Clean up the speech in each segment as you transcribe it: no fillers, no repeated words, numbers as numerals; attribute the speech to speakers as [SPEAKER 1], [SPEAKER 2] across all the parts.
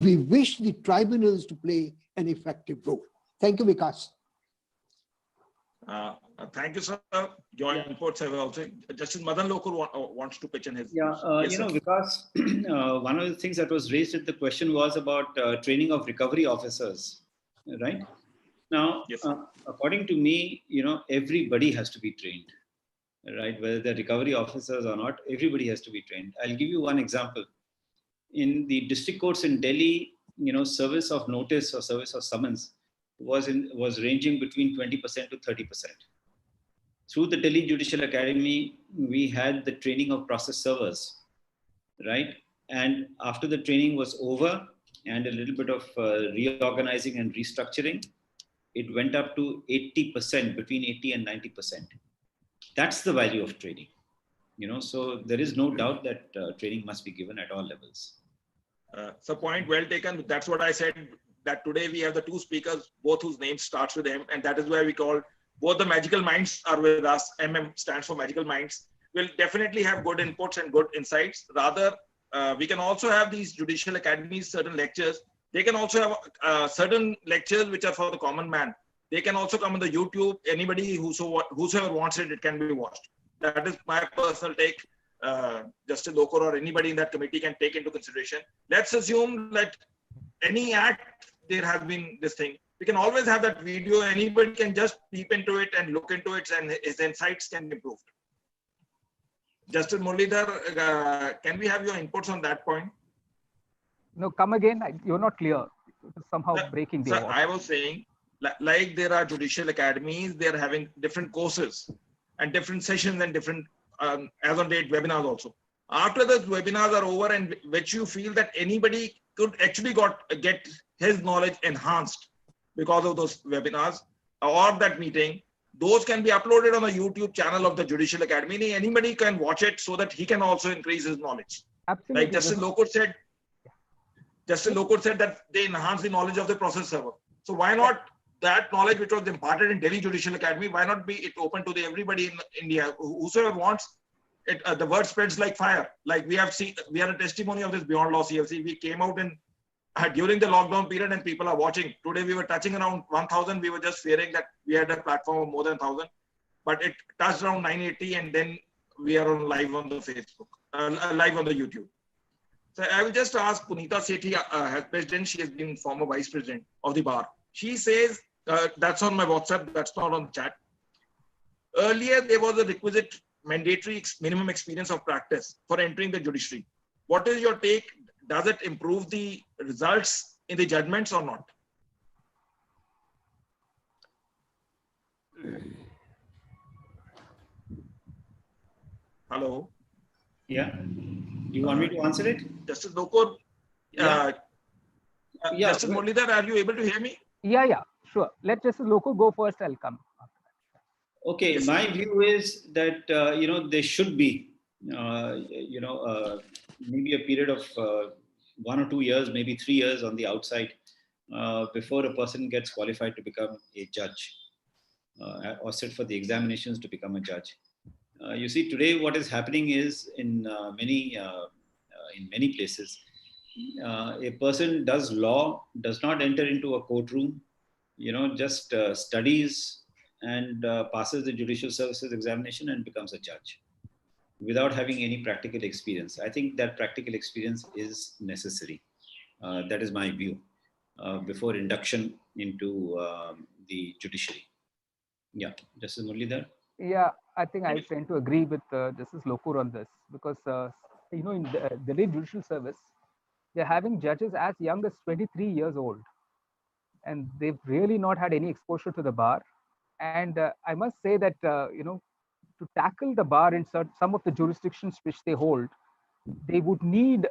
[SPEAKER 1] we wish the tribunals to play an effective role. Thank you, Vikas.
[SPEAKER 2] Thank you, sir. Your inputs have also. Justice Madan Lokur wants to pitch in his.
[SPEAKER 3] Yes, you know, because one of the things that was raised at the question was about training of recovery officers, right? Now,
[SPEAKER 2] yes,
[SPEAKER 3] according to me, you know, everybody has to be trained, right? Whether they're recovery officers or not, everybody has to be trained. I'll give you one example. In the district courts in Delhi, you know, service of notice or service of summons was ranging between 20% to 30%. Through the Delhi Judicial Academy, we had the training of process servers, right? And after the training was over and a little bit of reorganizing and restructuring, it went up to 80%, between 80 and 90%. That's the value of training, you know, so there is no doubt that training must be given at all levels.
[SPEAKER 2] So point well taken. That's what I said, that today we have the two speakers, both whose names starts with M, and that is why we call both the magical minds are with us. MM stands for magical minds. We'll definitely have good inputs and good insights. Rather, we can also have these judicial academies, certain lectures. They can also have certain lectures which are for the common man. They can also come on the YouTube. Anybody whosoever wants it, it can be watched. That is my personal take. Justice Lokur or anybody in that committee can take into consideration. Let's assume that any act there has been this thing. We can always have that video. Anybody can just peep into it and look into it, and his insights can be improved. Justice Muralidhar, can we have your inputs on that point?
[SPEAKER 4] No, come again. You're not clear. Somehow breaking the.
[SPEAKER 2] Sir, I was saying, like there are judicial academies, they are having different courses and different sessions and different, as on date, webinars also. After the webinars are over, and which you feel that anybody could actually get his knowledge enhanced because of those webinars or that meeting, those can be uploaded on the YouTube channel of the Judicial Academy. Anybody can watch it so that he can also increase his knowledge.
[SPEAKER 4] Absolutely.
[SPEAKER 2] Like Justice Lokur said that they enhance the knowledge of the process server. So why not that knowledge which was imparted in Delhi Judicial Academy, why not be it open to everybody in India, whosoever wants it? The word spreads like fire. Like we have seen, we are a testimony of this Beyond Law CLC. We came out in during the lockdown period and people are watching. Today we were touching around 1,000. We were just fearing that we had a platform of more than 1,000, but it touched around 980, and then we are on live on the Facebook, live on the YouTube. So I will just ask Punita Sethi, as president. She has been former vice president of the bar. She says, that's on my WhatsApp, that's not on the chat. Earlier, there was a requisite mandatory minimum experience of practice for entering the judiciary. What is your take? Does it improve the results in the judgments or not? Hello?
[SPEAKER 3] Yeah. You want me to answer it?
[SPEAKER 2] Justice Lokur, Justice Muralidhar, are you able to hear me?
[SPEAKER 4] Yeah, sure. Let Justice Lokur go first. I'll come after that.
[SPEAKER 3] Okay, yes, my view is that there should be maybe a period of 1 or 2 years, maybe 3 years on the outside before a person gets qualified to become a judge or sit for the examinations to become a judge. You see, today what is happening is in many places, a person does law, does not enter into a courtroom, just studies and passes the judicial services examination and becomes a judge without having any practical experience. I think that practical experience is necessary. That is my view before induction into the judiciary. Yeah, Justice Muralidhar?
[SPEAKER 4] Yeah, I think I tend to agree with Justice Lokur on this because, in the Delhi Judicial Service, they're having judges as young as 23 years old. And they've really not had any exposure to the bar. And I must say that, to tackle the bar in some of the jurisdictions which they hold, they would need,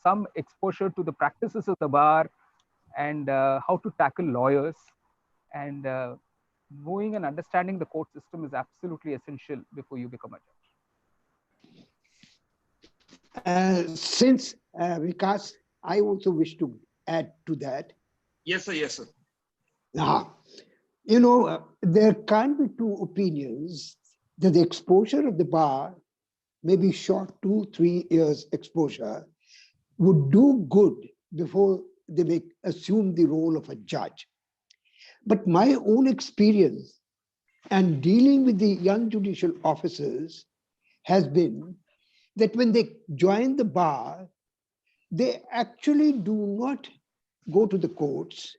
[SPEAKER 4] some exposure to the practices of the bar and how to tackle lawyers. And knowing and understanding the court system is absolutely essential before you become a
[SPEAKER 1] judge. Since Vikas, I also wish to add to that.
[SPEAKER 2] Yes, sir. Yes, sir.
[SPEAKER 1] There can be two opinions that the exposure of the bar, maybe short 2-3 years exposure, would do good before they may assume the role of a judge. But my own experience and dealing with the young judicial officers has been that when they join the bar, they actually do not go to the courts.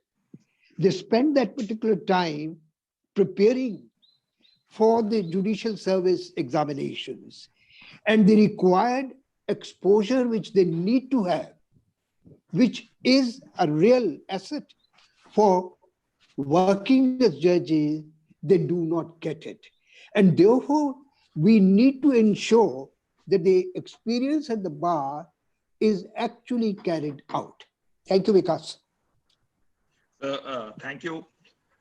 [SPEAKER 1] They spend that particular time preparing for the judicial service examinations and the required exposure which they need to have, which is a real asset for working as judges, they do not get it. And therefore, we need to ensure that the experience at the bar is actually carried out. Thank you, Vikas.
[SPEAKER 2] Thank you.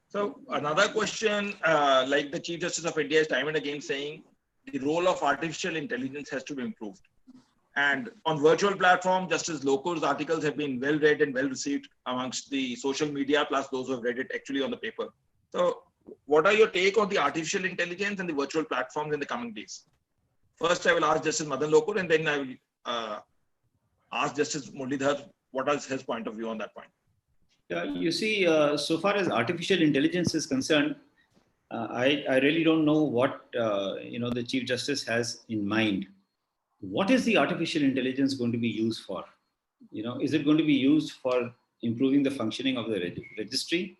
[SPEAKER 2] So another question, like the Chief Justice of India is time and again saying, the role of artificial intelligence has to be improved. And on virtual platform, Justice Lokur's articles have been well read and well received amongst the social media, plus those who have read it actually on the paper. So what are your take on the artificial intelligence and the virtual platforms in the coming days? First, I will ask Justice Madan Lokur, and then I will ask Justice Muralidhar what is his point of view on that point.
[SPEAKER 3] Yeah, you see, so far as artificial intelligence is concerned, I really don't know what the Chief Justice has in mind. What is the artificial intelligence going to be used for? Is it going to be used for improving the functioning of the registry?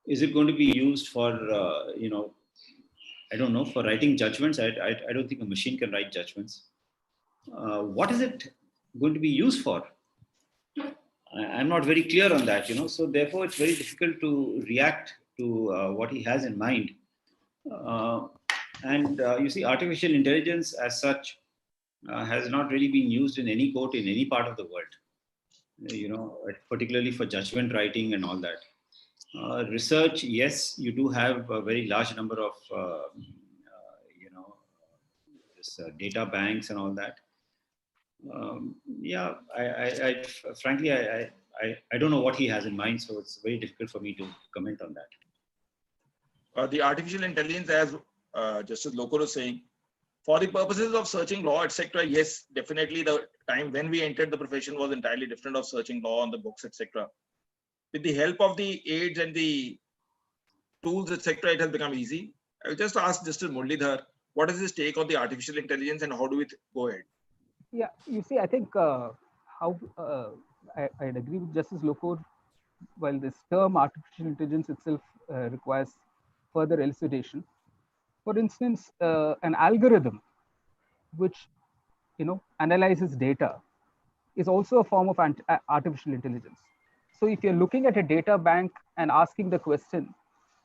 [SPEAKER 3] Is it going to be used for, I don't know, for writing judgments? I don't think a machine can write judgments. What is it going to be used for? I'm not very clear on that, so therefore it's very difficult to react to what he has in mind. You see, artificial intelligence as such has not really been used in any court in any part of the world, particularly for judgment writing and all that. Research, yes, you do have a very large number of, data banks and all that. Frankly, I don't know what he has in mind, so it's very difficult for me to comment on that.
[SPEAKER 2] The artificial intelligence, as Justice Lokur is saying, for the purposes of searching law, etc., yes, definitely the time when we entered the profession was entirely different of searching law on the books, etc. With the help of the aids and the tools, etc., it has become easy. I will just ask Justice Muralidhar, what is his take on the artificial intelligence and how do we go ahead?
[SPEAKER 4] Yeah, you see, I think I'd agree with Justice Lokur. While this term artificial intelligence itself requires further elucidation. For instance, an algorithm which analyzes data is also a form of artificial intelligence. So if you're looking at a data bank and asking the question,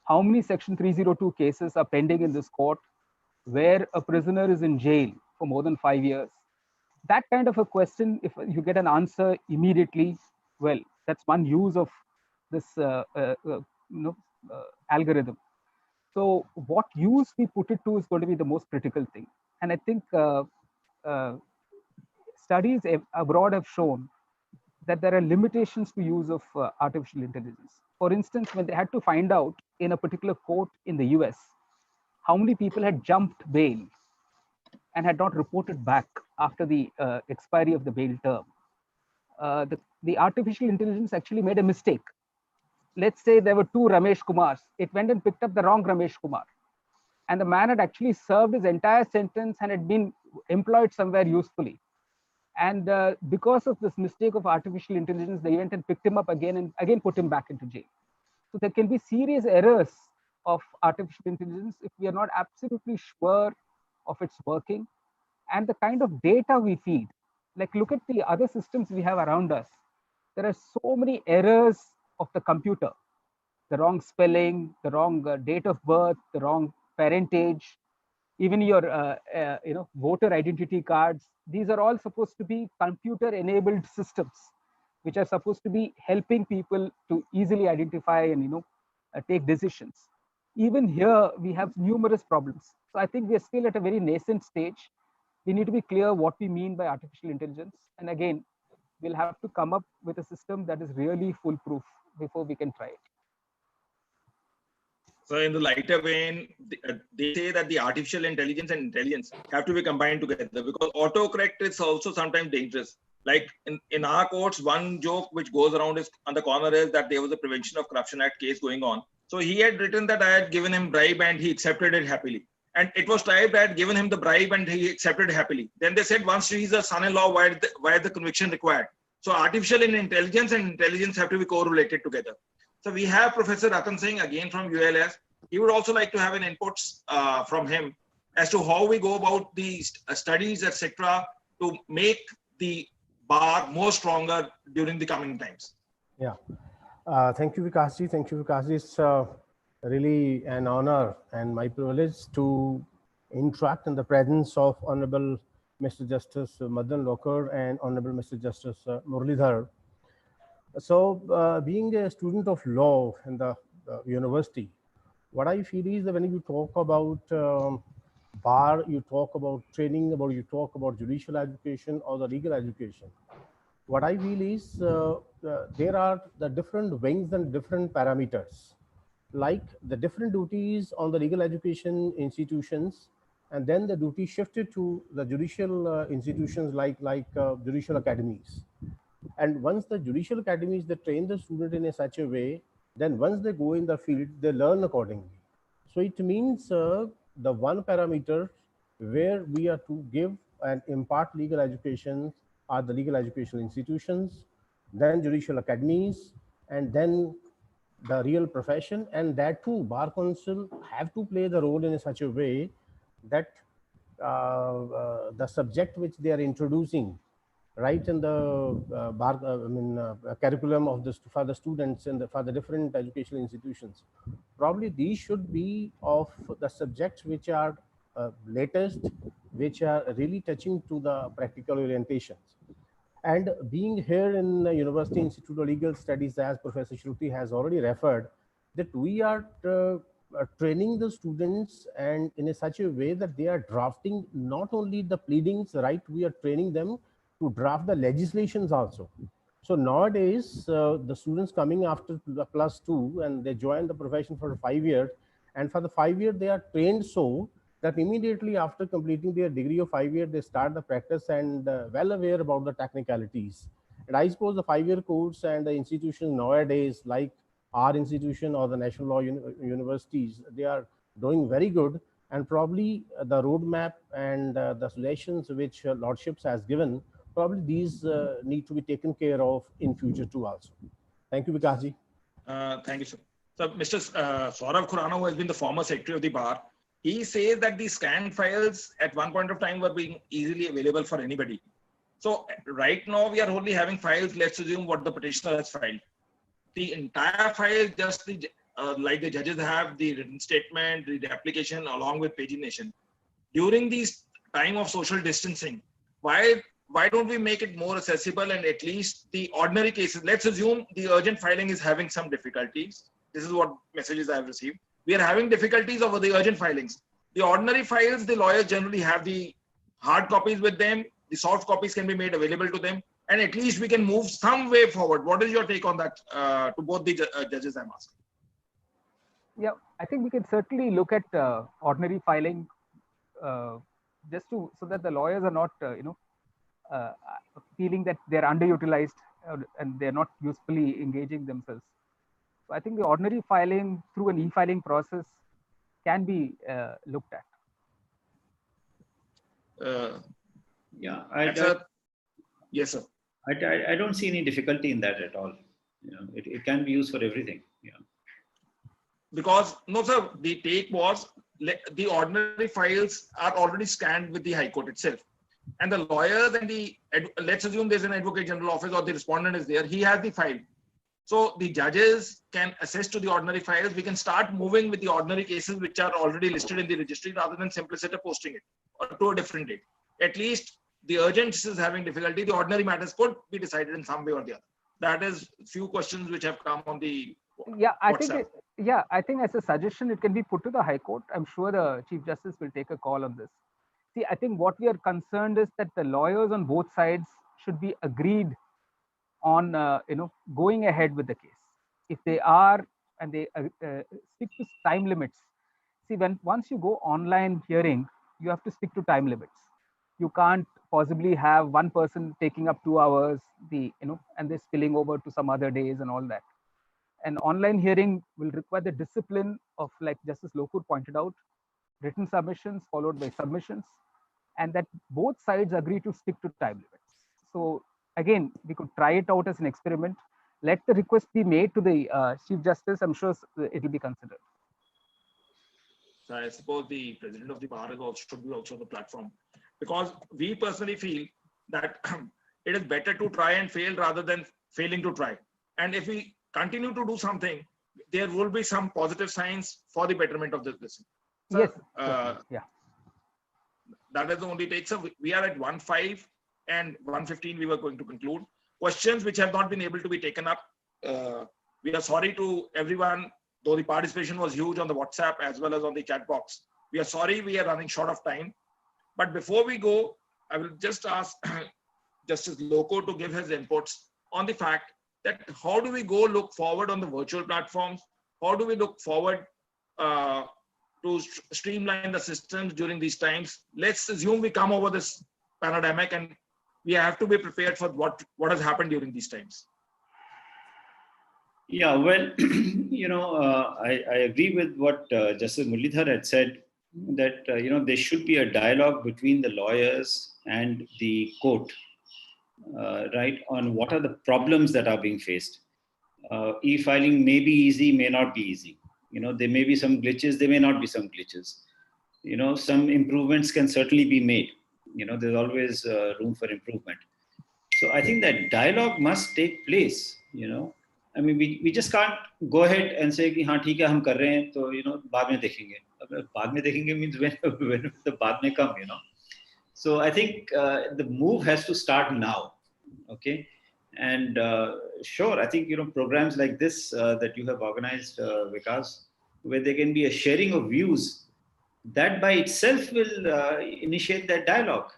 [SPEAKER 4] how many Section 302 cases are pending in this court where a prisoner is in jail for more than 5 years, that kind of a question, if you get an answer immediately, well, that's one use of this algorithm. So what use we put it to is going to be the most critical thing. And I think studies abroad have shown that there are limitations to use of artificial intelligence. For instance, when they had to find out in a particular court in the US, how many people had jumped bail and had not reported back after the expiry of the bail term, the artificial intelligence actually made a mistake. Let's say there were 2 Ramesh Kumars. It went and picked up the wrong Ramesh Kumar. And the man had actually served his entire sentence and had been employed somewhere usefully. And because of this mistake of artificial intelligence, they went and picked him up again and again put him back into jail. So there can be serious errors of artificial intelligence if we are not absolutely sure of its working and the kind of data we feed. Like, look at the other systems we have around us. There are so many errors of the computer, the wrong spelling, the wrong date of birth, the wrong parentage, even your voter identity cards. These are all supposed to be computer enabled systems which are supposed to be helping people to easily identify and take decisions. Even here we have numerous problems. So I think we are still at a very nascent stage. We need to be clear what we mean by artificial intelligence, and again we'll have to come up with a system that is really foolproof before we can try it.
[SPEAKER 2] So in the lighter vein, they say that the artificial intelligence and intelligence have to be combined together, because autocorrect is also sometimes dangerous. Like in our courts, one joke which goes around is on the corner is that there was a Prevention of Corruption Act case going on. So he had written that I had given him bribe and he accepted it happily. And it was typed, I had given him the bribe and he accepted happily. Then they said, once he's a son-in-law, why is the conviction required? So artificial intelligence and intelligence have to be correlated together. So we have Professor Ratan Singh again from ULS. He would also like to have an input from him as to how we go about these studies, etc., to make the bar more stronger during the coming times.
[SPEAKER 5] Yeah. Thank you, Vikasji. Thank you, Vikasji. It's really an honor and my privilege to interact in the presence of Honorable Mr. Justice Madan Lokar and Honorable Mr. Justice Muralidhar. So being a student of law in the university, what I feel is that when you talk about bar, you talk about training, you talk about judicial education or the legal education. What I feel is there are the different wings and different parameters, like the different duties on the legal education institutions, and then the duty shifted to the judicial institutions like judicial academies. And once the judicial academies, they train the student in such a way, then once they go in the field, they learn accordingly. So it means the one parameter where we are to give and impart legal education are the legal educational institutions, then judicial academies, and then the real profession. And that too, Bar Council have to play the role in such a way that the subject which they are introducing right in the curriculum of this for the students and for the different educational institutions, probably these should be of the subjects which are latest, which are really touching to the practical orientations. And being here in the University Institute of Legal Studies, as Professor Shruti has already referred, that we are training the students and in such a way that they are drafting not only the pleadings, right, we are training them to draft the legislations also. So nowadays, the students coming after the +2 and they join the profession for 5 years, and for the 5 years they are trained so that immediately after completing their degree of 5 years, they start the practice and well aware about the technicalities. And I suppose the 5-year course and the institutions nowadays, like our institution or the national law universities, they are doing very good. And probably the roadmap and the suggestions which Lordships has given, probably these need to be taken care of in future too also. Thank you, Vikasji.
[SPEAKER 2] Thank you, sir. So Mr. Saurabh Khurana, who has been the former secretary of the bar, he says that the scanned files at one point of time were being easily available for anybody. So right now we are only having files, let's assume what the petitioner has filed. The entire file, just the, like the judges have the written statement, the application along with pagination. During this time of social distancing, why don't we make it more accessible and at least the ordinary cases, let's assume the urgent filing is having some difficulties. This is what messages I have received. We are having difficulties over the urgent filings. The ordinary files, the lawyers generally have the hard copies with them. The soft copies can be made available to them. And at least we can move some way forward. What is your take on that to both the judges I'm asking?
[SPEAKER 4] Yeah, I think we can certainly look at ordinary filing just so that the lawyers are not, feeling that they're underutilized and they're not usefully engaging themselves. So I think the ordinary filing through an e-filing process can be looked at.
[SPEAKER 2] Yes, sir.
[SPEAKER 3] I don't see any difficulty in that at all. It can be used for everything. Yeah.
[SPEAKER 2] Because no, sir, the take was the ordinary files are already scanned with the High Court itself. And the lawyers and let's assume there's an Advocate General Office or the respondent is there, he has the file. So the judges can access to the ordinary files. We can start moving with the ordinary cases which are already listed in the registry rather than simplicity posting it or to a different date. At least the urgent is having difficulty. The ordinary matters could be decided in some way or the other. That is few questions which have come on the WhatsApp.
[SPEAKER 4] I think as a suggestion, it can be put to the High Court. I'm sure the Chief Justice will take a call on this. See, I think what we are concerned is that the lawyers on both sides should be agreed on, going ahead with the case. If they are and they stick to time limits. See, once you go online hearing, you have to stick to time limits. You can't possibly have one person taking up 2 hours, and they're spilling over to some other days and all that. An online hearing will require the discipline of, like Justice Lokur pointed out, written submissions followed by submissions, and that both sides agree to stick to time limits. So again, we could try it out as an experiment. Let the request be made to the Chief Justice. I'm sure it will be considered.
[SPEAKER 2] So I suppose the president of the bar is also, should be also on the platform, because we personally feel that it is better to try and fail rather than failing to try. And if we continue to do something, there will be some positive signs for the betterment of this. So,
[SPEAKER 4] Yes.
[SPEAKER 2] yeah. That is the only take. So we are at 1:05 and 1:15. We were going to conclude. Questions which have not been able to be taken up. We are sorry to everyone, though the participation was huge on the WhatsApp as well as on the chat box. We are sorry we are running short of time. But before we go, I will just ask Justice Lokur to give his inputs on the fact that how do we go look forward on the virtual platforms? How do we look forward to streamline the systems during these times? Let's assume we come over this pandemic and we have to be prepared for what has happened during these times.
[SPEAKER 3] Yeah, well, I agree with what Justice Muralidhar had said, that, there should be a dialogue between the lawyers and the court, right, on what are the problems that are being faced. E-filing may be easy, may not be easy. There may be some glitches, there may not be some glitches. Some improvements can certainly be made. There's always room for improvement. So I think that dialogue must take place. I mean, we just can't go ahead and say कि हाँ ठीक है हम कर रहे हैं तो बाद में देखेंगे. बाद में देखेंगे means when the बाद में come. So I think the move has to start now. Okay, and sure, I think programs like this that you have organized, Vikas, where there can be a sharing of views, that by itself will initiate that dialogue.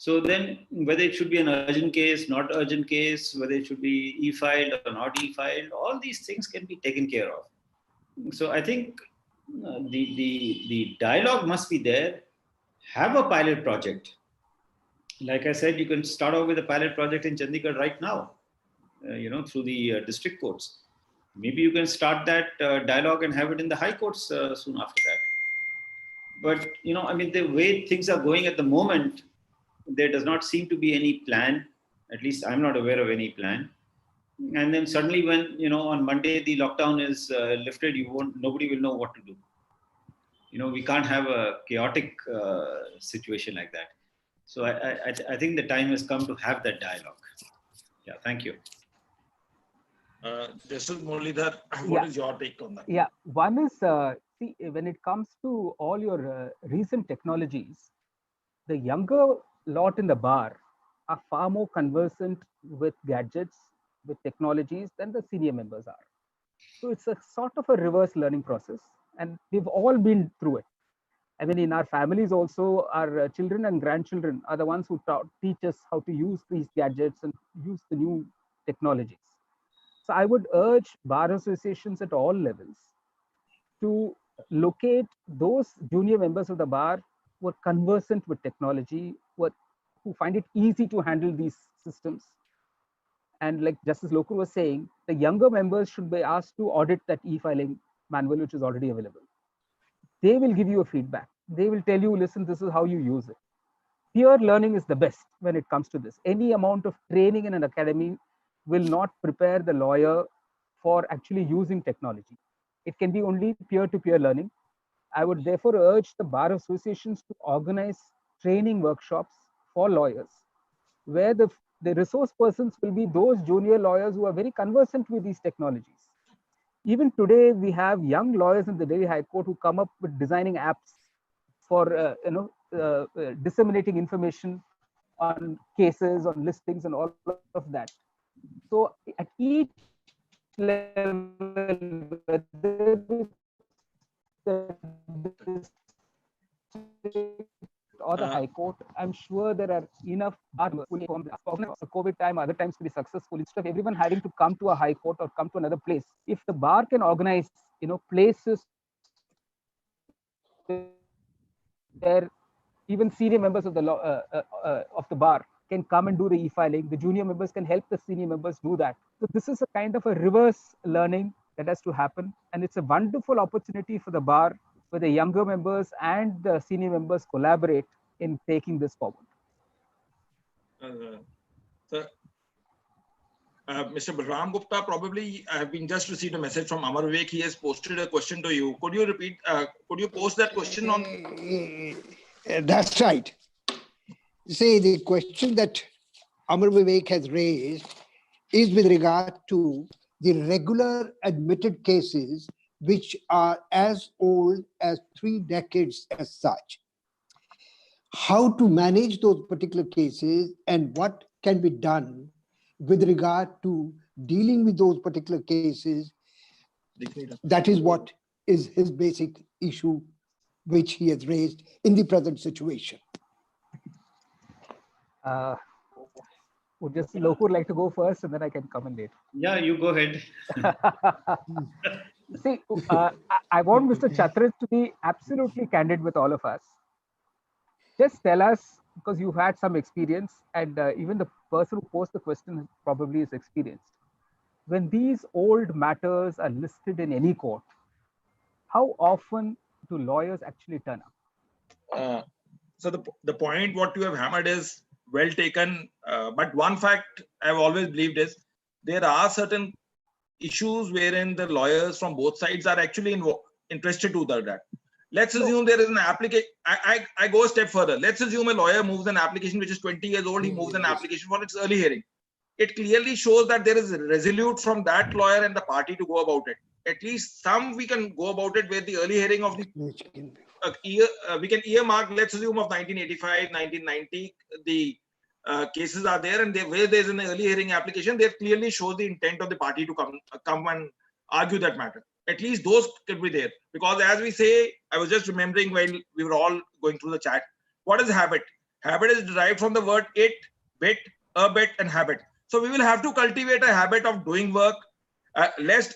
[SPEAKER 3] So then, whether it should be an urgent case, not urgent case, whether it should be e-filed or not e-filed, all these things can be taken care of. So I think the dialogue must be there. Have a pilot project. Like I said, you can start off with a pilot project in Chandigarh right now, through the district courts. Maybe you can start that dialogue and have it in the high courts soon after that. But, I mean, the way things are going at the moment, there does not seem to be any plan. At least I'm not aware of any plan. And then suddenly when, on Monday, the lockdown is lifted, nobody will know what to do. We can't have a chaotic situation like that. So I think the time has come to have that dialogue. Yeah, thank you.
[SPEAKER 2] Justice Muralidhar, what is your take on that?
[SPEAKER 4] Yeah, one is, see, when it comes to all your recent technologies, the younger lot in the bar are far more conversant with gadgets, with technologies than the senior members are. So it's a sort of a reverse learning process, and we've all been through it. I mean, in our families also, our children and grandchildren are the ones who teach us how to use these gadgets and use the new technologies. So I would urge bar associations at all levels to locate those junior members of the bar who are conversant with technology, who find it easy to handle these systems. And like Justice Lokur was saying, the younger members should be asked to audit that e-filing manual, which is already available. They will give you a feedback. They will tell you, listen, this is how you use it. Peer learning is the best when it comes to this. Any amount of training in an academy will not prepare the lawyer for actually using technology. It can be only peer-to-peer learning. I would therefore urge the bar associations to organize training workshops for lawyers, where the resource persons will be those junior lawyers who are very conversant with these technologies. Even today, we have young lawyers in the Delhi High Court who come up with designing apps for disseminating information on cases, on listings, and all of that. So at each level, whether or the High Court, I'm sure there are enough COVID time, other times to be successful. Instead of everyone having to come to a High Court or come to another place, if the bar can organize, places where even senior members of the law of the bar can come and do the e-filing. The junior members can help the senior members do that. So this is a kind of a reverse learning that has to happen, and it's a wonderful opportunity for the bar where the younger members and the senior members collaborate in taking this forward.
[SPEAKER 2] Mr. Balram Gupta, probably I have been just received a message from Amar Vivek. He has posted a question to you. Could you repeat? Could you post that question on?
[SPEAKER 1] That's right. See, the question that Amar Vivek has raised is with regard to the regular admitted cases which are as old as 3 decades as such. How to manage those particular cases and what can be done with regard to dealing with those particular cases. That is what is his basic issue which he has raised in the present situation.
[SPEAKER 4] Would just Lokur like to go first, and then I can come in later?
[SPEAKER 3] Yeah, you go ahead.
[SPEAKER 4] See, I want Mr. Chatridge to be absolutely candid with all of us. Just tell us, because you've had some experience, and even the person who posed the question probably is experienced. When these old matters are listed in any court, how often do lawyers actually turn up?
[SPEAKER 2] So the point what you have hammered is well taken, but one fact I've always believed is there are certain issues wherein the lawyers from both sides are actually interested to that. Let's assume there is an application. I go a step further. Let's assume a lawyer moves an application which is 20 years old. He moves an application for its early hearing. It clearly shows that there is resolute from that lawyer and the party to go about it. At least some we can go about it where the early hearing of the we can earmark, let's assume of 1985, 1990, the cases are there, and where there's an early hearing application, they clearly show the intent of the party to come and argue that matter. At least those could be there. Because as we say, I was just remembering while we were all going through the chat, what is habit? Habit is derived from the word it, bit, a bit, and habit. So we will have to cultivate a habit of doing work. Lest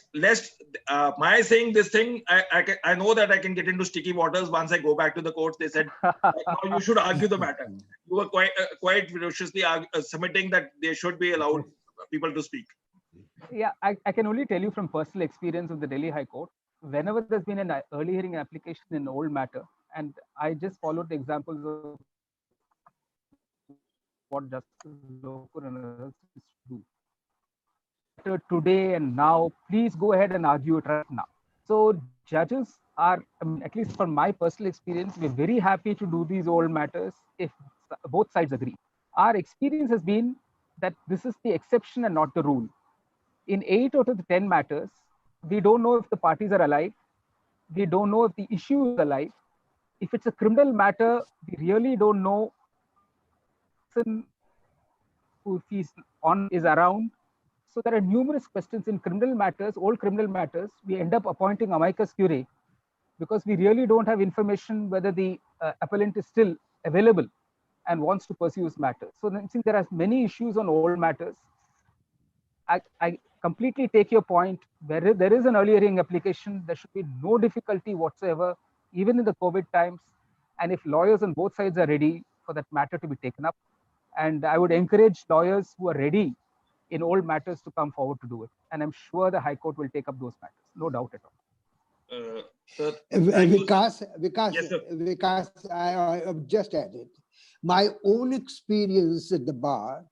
[SPEAKER 2] my saying this thing, I know that I can get into sticky waters once I go back to the courts. They said, now you should argue the matter. You were quite ferociously submitting that they should be allowed people to speak.
[SPEAKER 4] Yeah, I can only tell you from personal experience of the Delhi High Court, whenever there's been an early hearing application in an old matter, and I just followed the examples of what Justice Lokur and others do. Today and now, please go ahead and argue it right now. So judges are, I mean, at least from my personal experience, we're very happy to do these old matters if both sides agree. Our experience has been that this is the exception and not the rule. In 8 out of the 10 matters, we don't know if the parties are alive. We don't know if the issue is alive. If it's a criminal matter, we really don't know who is around. So there are numerous questions in criminal matters, old criminal matters. We end up appointing amicus curiae because we really don't have information whether the appellant is still available and wants to pursue his matter. So since there are many issues on old matters, I completely take your point. Where there is an early hearing application, there should be no difficulty whatsoever, even in the COVID times. And if lawyers on both sides are ready for that matter to be taken up, and I would encourage lawyers who are ready in old matters to come forward to do it. And I'm sure the High Court will take up those matters. No doubt at all.
[SPEAKER 1] Vikas, I have just added, my own experience at the bar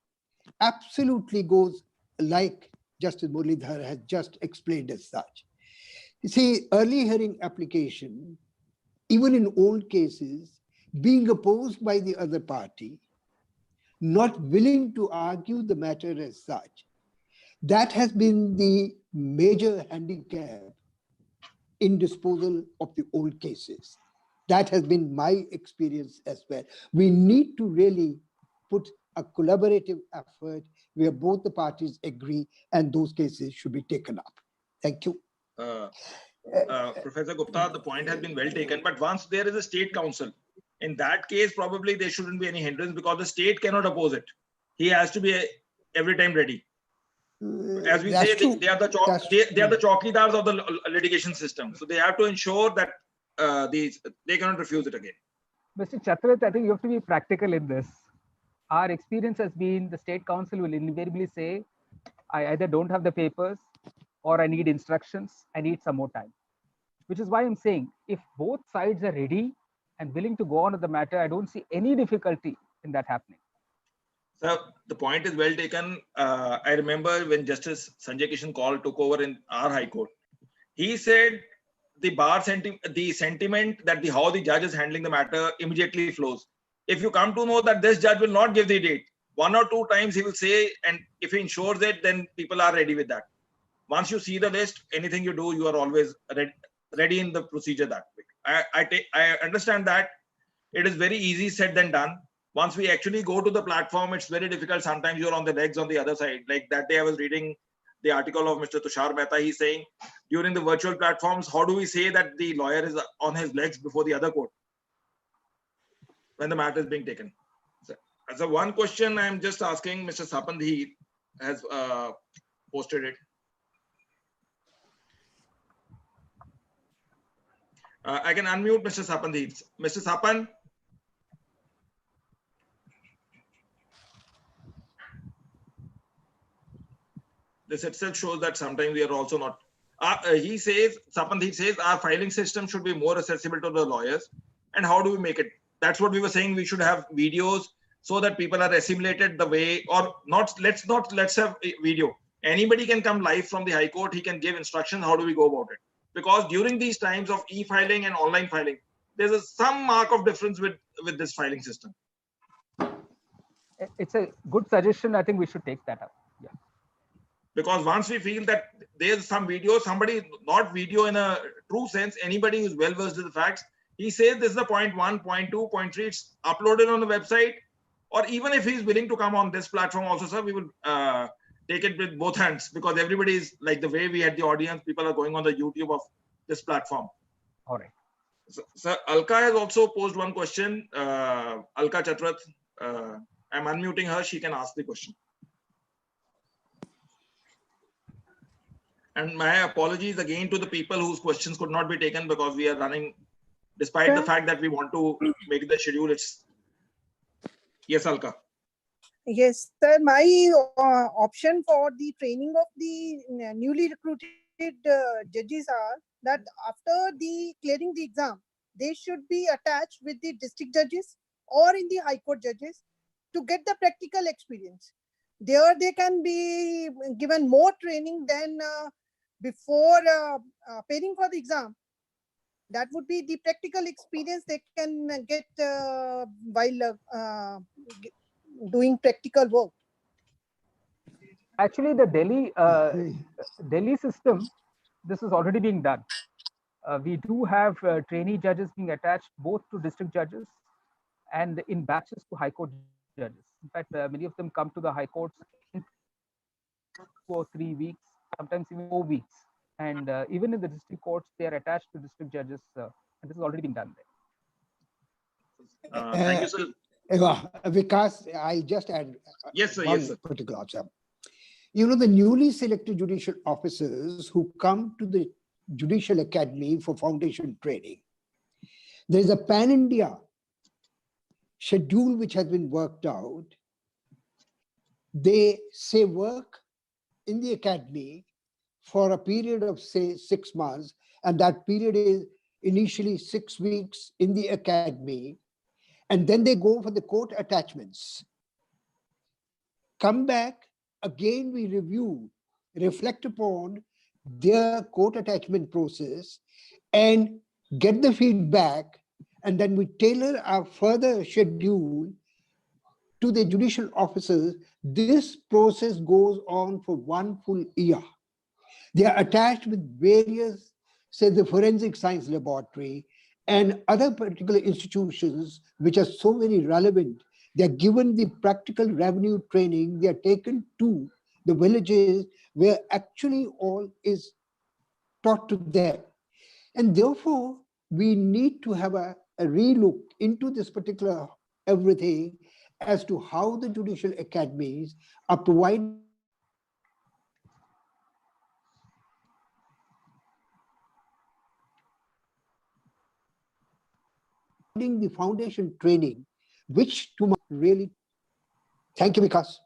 [SPEAKER 1] absolutely goes like Justice Muralidhar has just explained as such. You see, early hearing application, even in old cases, being opposed by the other party, not willing to argue the matter as such, that has been the major handicap in disposal of the old cases. That has been my experience as well. We need to really put a collaborative effort where both the parties agree and those cases should be taken up. Thank you.
[SPEAKER 2] Professor Gupta, the point has been well taken, but once there is a state counsel, in that case, probably there shouldn't be any hindrance because the state cannot oppose it. He has to be every time ready. As we say, they are the chowkidars of the litigation system. So they have to ensure that they cannot refuse it again.
[SPEAKER 4] Mr. Chatrat, I think you have to be practical in this. Our experience has been the state council will invariably say, I either don't have the papers or I need instructions, I need some more time. Which is why I'm saying if both sides are ready and willing to go on with the matter, I don't see any difficulty in that happening.
[SPEAKER 2] So the point is well taken. I remember when Justice Sanjay Kishan Kaul took over in our High Court, he said the sentiment that how the judge is handling the matter immediately flows. If you come to know that this judge will not give the date, 1 or 2 times he will say, and if he ensures it, then people are ready with that. Once you see the list, anything you do, you are always ready in the procedure that way. I understand that it is very easy said than done. Once we actually go to the platform, it's very difficult. Sometimes you're on the legs on the other side. Like that day I was reading the article of Mr. Tushar Mehta. He's saying during the virtual platforms, how do we say that the lawyer is on his legs before the other court when the matter is being taken? So one question I'm just asking, Mr. Sapandhi has posted it. I can unmute Mr. Sapandhi. Mr. Sapan. This itself shows that sometimes we are also not. He says, Sapandhi says, our filing system should be more accessible to the lawyers. And how do we make it? That's what we were saying. We should have videos so that people are assimilated the way, or not. Let's have a video. Anybody can come live from the High Court. He can give instructions. How do we go about it? Because during these times of e-filing and online filing, there's some mark of difference with this filing system.
[SPEAKER 4] It's a good suggestion. I think we should take that up. Yeah.
[SPEAKER 2] Because once we feel that there's some video, somebody, not video in a true sense, anybody who's well versed in the facts, he says this is the point 1, point 2, point 3, it's uploaded on the website. Or even if he's willing to come on this platform also, sir, we will take it with both hands, because everybody is like the way we had the audience, people are going on the YouTube of this platform.
[SPEAKER 4] All right.
[SPEAKER 2] So Alka has also posed one question. Alka Chatrat, I'm unmuting her. She can ask the question. And my apologies again to the people whose questions could not be taken because we are running, despite the fact that we want to make the schedule. It's yes, Alka.
[SPEAKER 6] Yes, sir. My option for the training of the newly recruited judges are that after the clearing the exam, they should be attached with the district judges or in the High Court judges to get the practical experience. There they can be given more training than before preparing for the exam. That would be the practical experience they can get while doing practical work.
[SPEAKER 4] Actually, the Delhi system, this is already being done. We do have trainee judges being attached both to district judges and in batches to High Court judges. In fact, many of them come to the High Courts in 2 or 3 weeks, sometimes even 4 weeks. And even in the district courts, they are attached to district judges, and this is already being done there.
[SPEAKER 2] Thank you, sir.
[SPEAKER 1] Vikas, I just add
[SPEAKER 2] Yes, sir.
[SPEAKER 1] one
[SPEAKER 2] Yes, sir.
[SPEAKER 1] particular observation. You know, the newly selected judicial officers who come to the Judicial Academy for foundation training, there is a pan-India schedule which has been worked out. They say work in the academy for a period of say 6 months, and that period is initially 6 weeks in the academy, and then they go for the court attachments. Come back, again we review, reflect upon their court attachment process and get the feedback, and then we tailor our further schedule to the judicial officers. This process goes on for 1 full year. They are attached with various, say, the forensic science laboratory and other particular institutions which are so very relevant. They are given the practical revenue training. They are taken to the villages where actually all is taught to them. And therefore, we need to have a relook into this particular everything as to how the judicial academies are providing the foundation training, which to my really, thank you, Vikas.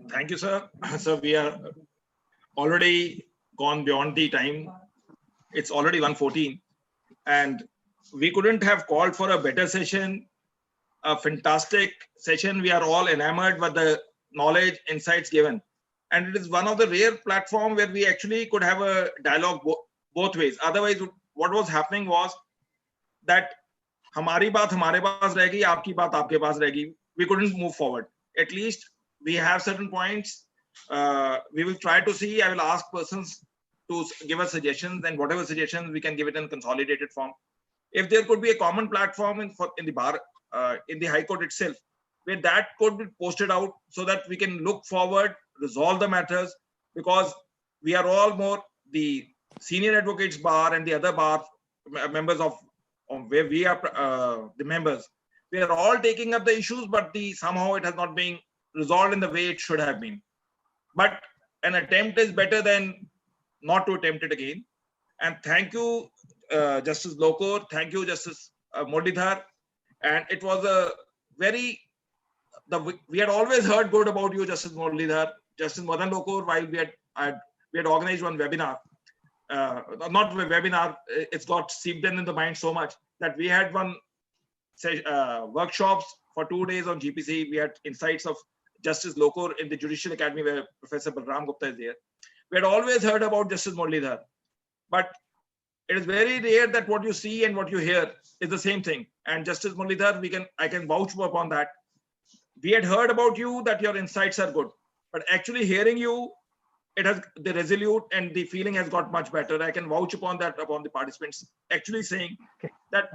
[SPEAKER 2] Thank you, sir. So we are already gone beyond the time. It's already 1:14, and we couldn't have called for a better session, a fantastic session. We are all enamored with the knowledge, insights given. And it is one of the rare platforms where we actually could have a dialogue both ways. Otherwise, what was happening was that हमारी बात हमारे पास रहेगी, आपकी बात आपके पास रहेगी. We couldn't move forward. At least we have certain points. We will try to see. I will ask persons to give us suggestions, and whatever suggestions we can give it in consolidated form. If there could be a common platform in the bar, in the High Court itself, where that could be posted out so that we can look forward, resolve the matters, because we are all more the senior advocates bar and the other bar members of where we are the members. We are all taking up the issues, but somehow it has not been resolved in the way it should have been. But an attempt is better than not to attempt it again. And thank you, Justice Lokor. Thank you, Justice Muralidhar. And it was a very, we had always heard good about you, Justice Muralidhar. Justice Madan Lokor, while we had organized one webinar, not a webinar, it's got seeped in the mind so much that we had one workshops for 2 days on GPC. We had insights of Justice Lokor in the Judicial Academy where Professor Balram Gupta is there. We had always heard about Justice Muralidhar, but it is very rare that what you see and what you hear is the same thing. And Justice Muralidhar, I can vouch upon that. We had heard about you that your insights are good, but actually hearing you, it has the resolute and the feeling has got much better. I can vouch upon that, upon the participants actually saying that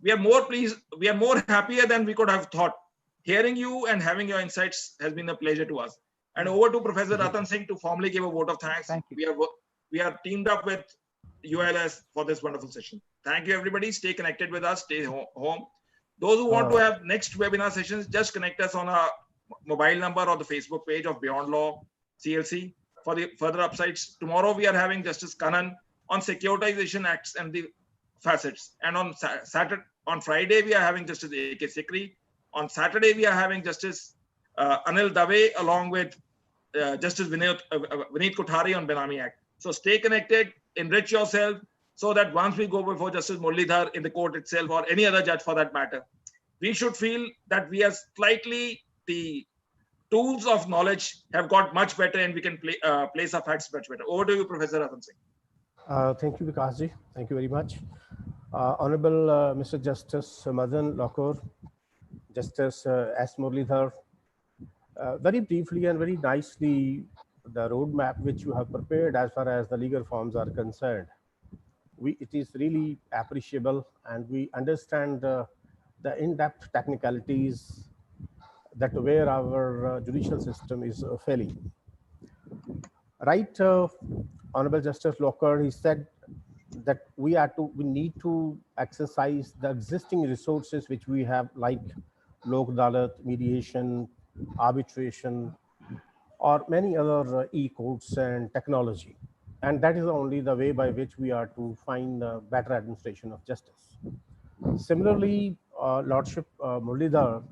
[SPEAKER 2] we are more pleased, we are more happier than we could have thought. Hearing you and having your insights has been a pleasure to us. And over to Professor Ratan Singh to formally give a vote of thanks.
[SPEAKER 4] Thank you.
[SPEAKER 2] We are teamed up with ULS for this wonderful session. Thank you, everybody. Stay connected with us. Stay home. Those who want to have next webinar sessions, just connect us on our mobile number or the Facebook page of Beyond Law CLC for the further upsides. Tomorrow we are having Justice Kannan on securitization acts and the facets. And on Friday we are having Justice A.K. Sikri. On Saturday we are having Justice Anil Dave along with Justice Vineet Kothari on Benami Act. So stay connected, enrich yourself, so that once we go before Justice Muralidhar in the court itself or any other judge for that matter, we should feel that we are slightly, the tools of knowledge have got much better and we can place our facts much better. Over to you, Professor Ratan Singh.
[SPEAKER 5] Thank you, Vikasji. Thank you very much. Honorable Mr. Justice Madan Lokor, Justice S. Muralidhar, very briefly and very nicely, the roadmap which you have prepared as far as the legal forms are concerned, it is really appreciable, and we understand the in-depth technicalities that where our judicial system is failing. Right, Honorable Justice Lokor, he said that we need to exercise the existing resources which we have, like Lok Adalat, mediation, arbitration, or many other e-courts and technology. And that is only the way by which we are to find better administration of justice. Similarly, Lordship Muralidhar,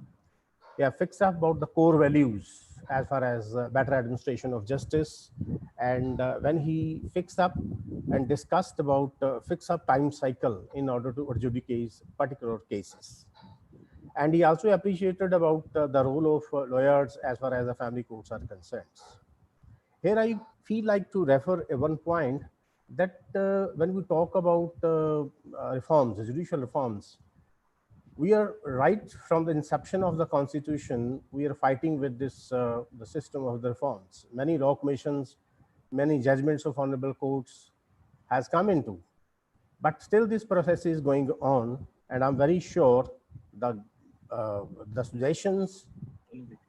[SPEAKER 5] fixed up about the core values as far as better administration of justice. And when he fixed up and discussed about fix up time cycle in order to adjudicate particular cases. And he also appreciated about the role of lawyers as far as the family courts are concerned. Here I feel like to refer one point that when we talk about reforms, judicial reforms, we are right from the inception of the Constitution, we are fighting with this the system of the reforms. Many law commissions, many judgments of honorable courts has come into, but still this process is going on, and I'm very sure the suggestions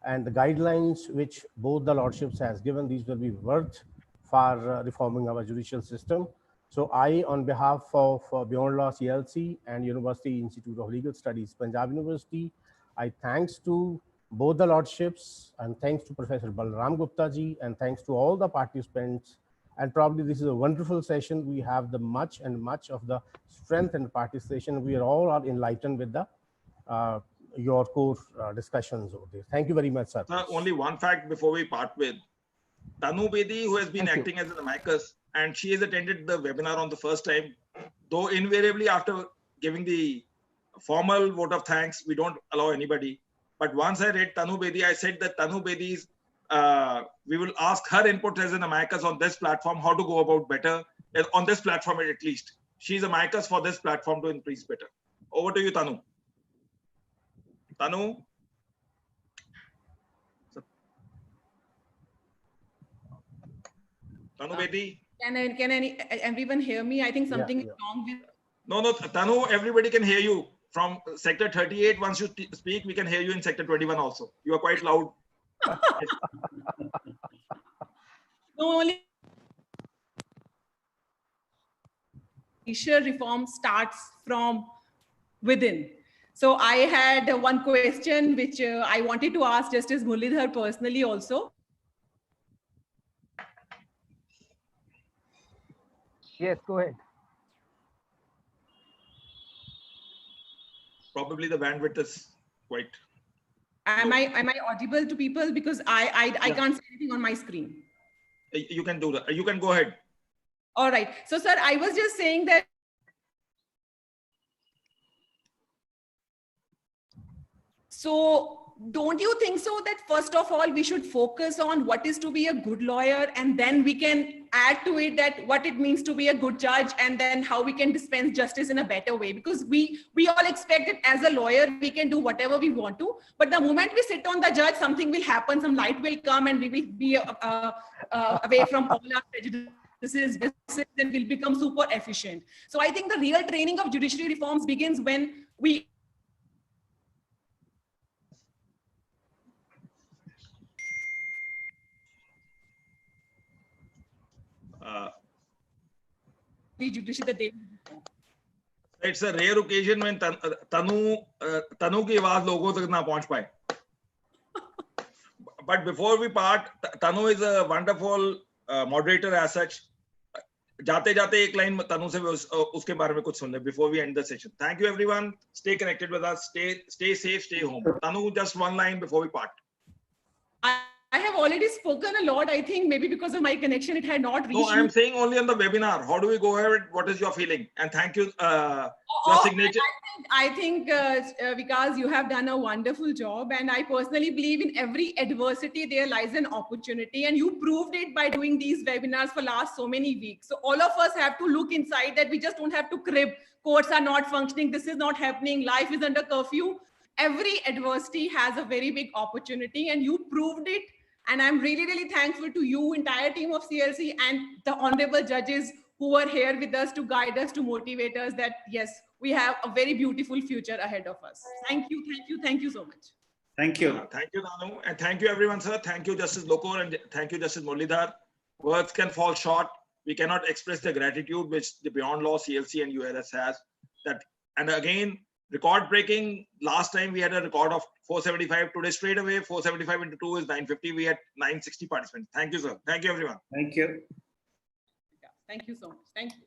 [SPEAKER 5] and the guidelines which both the lordships has given, these will be worth for reforming our judicial system. So I, on behalf of Beyond Law CLC and University Institute of Legal Studies, Punjab University, I thanks to both the lordships, and thanks to Professor Balram Gupta ji, and thanks to all the participants And probably this is a wonderful session. We have the much of the strength and participation. We are all enlightened with the your core discussions over there. Thank you very much, sir.
[SPEAKER 2] Only one fact before we part with Tanu Bedi, who has been
[SPEAKER 4] Thank you.
[SPEAKER 2] acting as an amicus, and she has attended the webinar on the first time, though invariably after giving the formal vote of thanks, we don't allow anybody. But once I read Tanu Bedi, I said that Tanu Bedi's, we will ask her input as an amicus on this platform, how to go about better, on this platform at least. She's amicus for this platform to increase better. Over to you, Tanu. Tanu? Tanu Bedi?
[SPEAKER 7] Can everyone hear me? I think something is wrong with.
[SPEAKER 2] No, Tanu, everybody can hear you. From sector 38, once you speak, we can hear you in sector 21 also. You are quite loud.
[SPEAKER 7] No, only judicial reform starts from within. So I had one question which I wanted to ask Justice Muralidhar personally also.
[SPEAKER 4] Yes, go ahead.
[SPEAKER 2] Probably the bandwidth is quite.
[SPEAKER 7] Am I audible to people? Because I can't see anything on my screen.
[SPEAKER 2] You can do that. You can go ahead.
[SPEAKER 7] All right. So, sir, I was just saying that. So don't you think so that first of all, we should focus on what is to be a good lawyer, and then we can add to it that what it means to be a good judge, and then how we can dispense justice in a better way? Because we all expect that as a lawyer, we can do whatever we want to, but the moment we sit on the judge, something will happen, some light will come, and we will be away from all our prejudices, and will become super efficient. So I think the real training of judiciary reforms begins when we judiciary that they.
[SPEAKER 2] It's a rare occasion when Tanu की आवाज लोगों तक ना पहुंच पाए. But before we part, Tanu is a wonderful moderator as such. जाते जाते एक लाइन तनु से उसके बारे में कुछ सुन ले before we end the session. Thank you everyone. Stay connected with us. Stay safe. Stay home. Tanu, just one line before we part.
[SPEAKER 7] I have already spoken a lot. I think maybe because of my connection, it had not reached.
[SPEAKER 2] No, I'm saying only on the webinar. How do we go ahead? What is your feeling? And thank you. Your signature.
[SPEAKER 7] I think Vikas, you have done a wonderful job. And I personally believe in every adversity, there lies an opportunity. And you proved it by doing these webinars for last so many weeks. So all of us have to look inside that we just don't have to crib. Courts are not functioning. This is not happening. Life is under curfew. Every adversity has a very big opportunity, and you proved it. And I'm really, really thankful to you, entire team of CLC, and the honorable judges who are here with us to guide us, to motivate us that, yes, we have a very beautiful future ahead of us. Thank you, thank you, thank you so much.
[SPEAKER 3] Thank you.
[SPEAKER 2] Thank you, Nanu. And thank you, everyone, sir. Thank you, Justice Lokor, and thank you, Justice Muralidhar. Words can fall short. We cannot express the gratitude which the Beyond Law, CLC, and ULS has. And again, record breaking. Last time we had a record of 475. Today, straight away, 475 into 2 is 950. We had 960 participants. Thank you, sir. Thank you, everyone.
[SPEAKER 3] Thank you.
[SPEAKER 7] Thank you so much. Thank you.